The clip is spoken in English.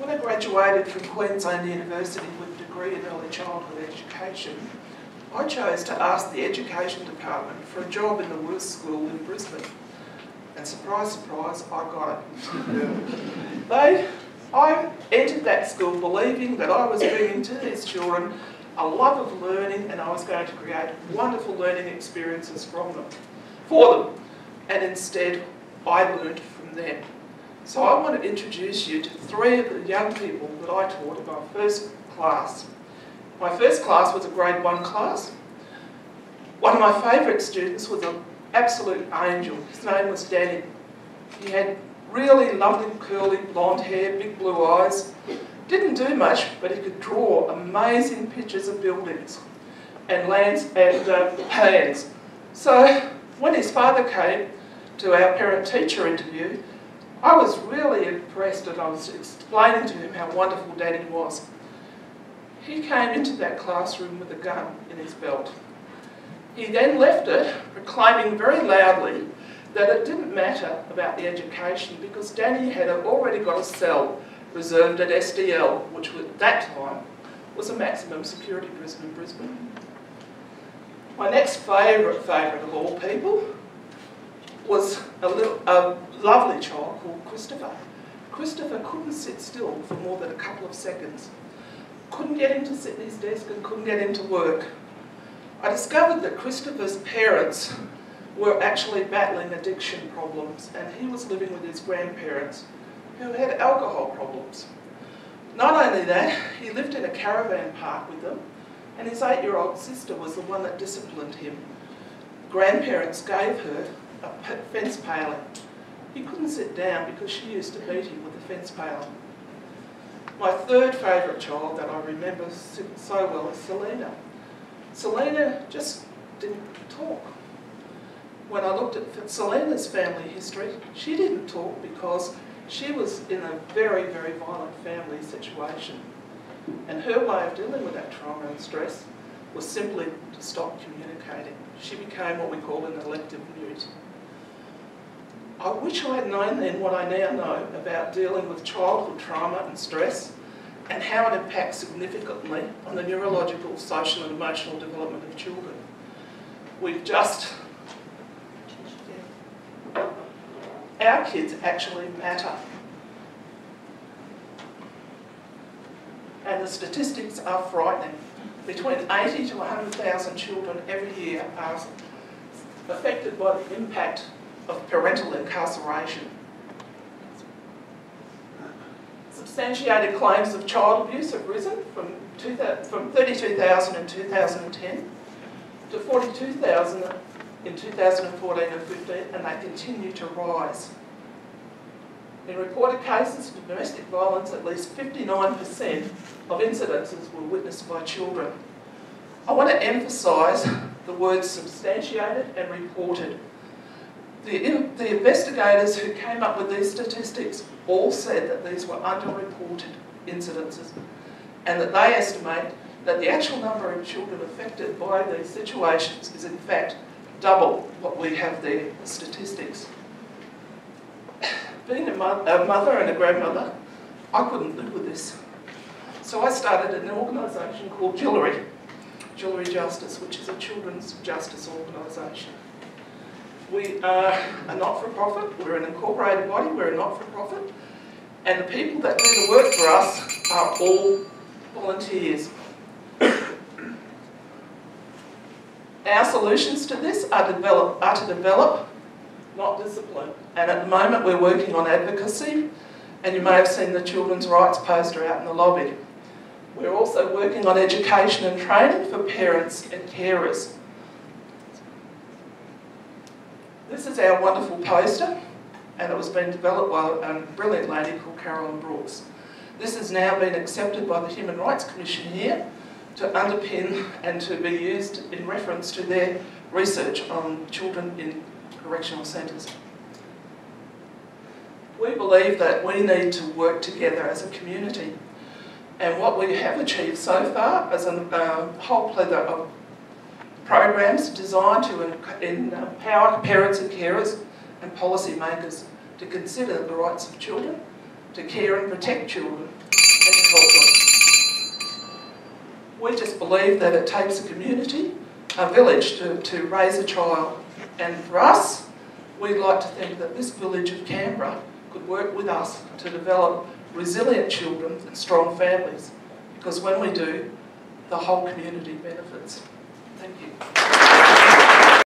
When I graduated from Queensland University with a degree in early childhood education, I chose to ask the Education Department for a job in the worst school in Brisbane. And surprise, surprise, I got it. I entered that school believing that I was bringing to these children a love of learning, and I was going to create wonderful learning experiences for them. And instead, I learned from them. So I want to introduce you to 3 of the young people that I taught in my first class. My first class was a grade 1 class. One of my favourite students was an absolute angel. His name was Danny. He had really lovely curly blonde hair, big blue eyes. Didn't do much, but he could draw amazing pictures of buildings and lands and plans. So when his father came to our parent-teacher interview, I was really impressed, and I was explaining to him how wonderful Danny was. He came into that classroom with a gun in his belt. He then left it, proclaiming very loudly that it didn't matter about the education because Danny had already got a cell reserved at SDL, which at that time was a maximum security prison in Brisbane. My next favourite of all people was a lovely child called Christopher. Christopher couldn't sit still for more than a couple of seconds. Couldn't get him to sit at his desk and couldn't get him to work. I discovered that Christopher's parents were actually battling addiction problems, and he was living with his grandparents who had alcohol problems. Not only that, he lived in a caravan park with them, and his 8-year-old sister was the one that disciplined him. Grandparents gave her a fence paling. He couldn't sit down because she used to beat him with a fence paling. My third favourite child that I remember so well is Selena. Selena just didn't talk. When I looked at Selena's family history, she didn't talk because she was in a very, very violent family situation. And her way of dealing with that trauma and stress was simply to stop communicating. She became what we call an elective mute. I wish I had known then what I now know about dealing with childhood trauma and stress and how it impacts significantly on the neurological, social and emotional development of children. Our kids actually matter. And the statistics are frightening. Between 80 to 100,000 children every year are affected by the impact of parental incarceration. Substantiated claims of child abuse have risen from 32,000 in 2010 to 42,000 in 2014 and 15, and they continue to rise. In reported cases of domestic violence, at least 59% of incidences were witnessed by children. I want to emphasise the words substantiated and reported. The investigators who came up with these statistics all said that these were underreported incidences and that they estimate that the actual number of children affected by these situations is in fact double what we have there as statistics. Being a mother and a grandmother, I couldn't live with this. So I started an organisation called TJILLARI Justice, which is a children's justice organisation. We are a not-for-profit, we're an incorporated body, we're a not-for-profit, and the people that do the work for us are all volunteers. Our solutions to this are to develop, not discipline. And at the moment we're working on advocacy, and you may have seen the children's rights poster out in the lobby. We're also working on education and training for parents and carers. This is our wonderful poster, and it was being developed by a brilliant lady called Carolyn Brooks. This has now been accepted by the Human Rights Commission here to underpin and to be used in reference to their research on children in correctional centres. We believe that we need to work together as a community, and what we have achieved so far is a whole plethora of programs designed to empower parents and carers and policy makers to consider the rights of children, to care and protect children, and to help them. We just believe that it takes a community, a village to raise a child. And for us, we'd like to think that this village of Canberra could work with us to develop resilient children and strong families. Because when we do, the whole community benefits. Thank you.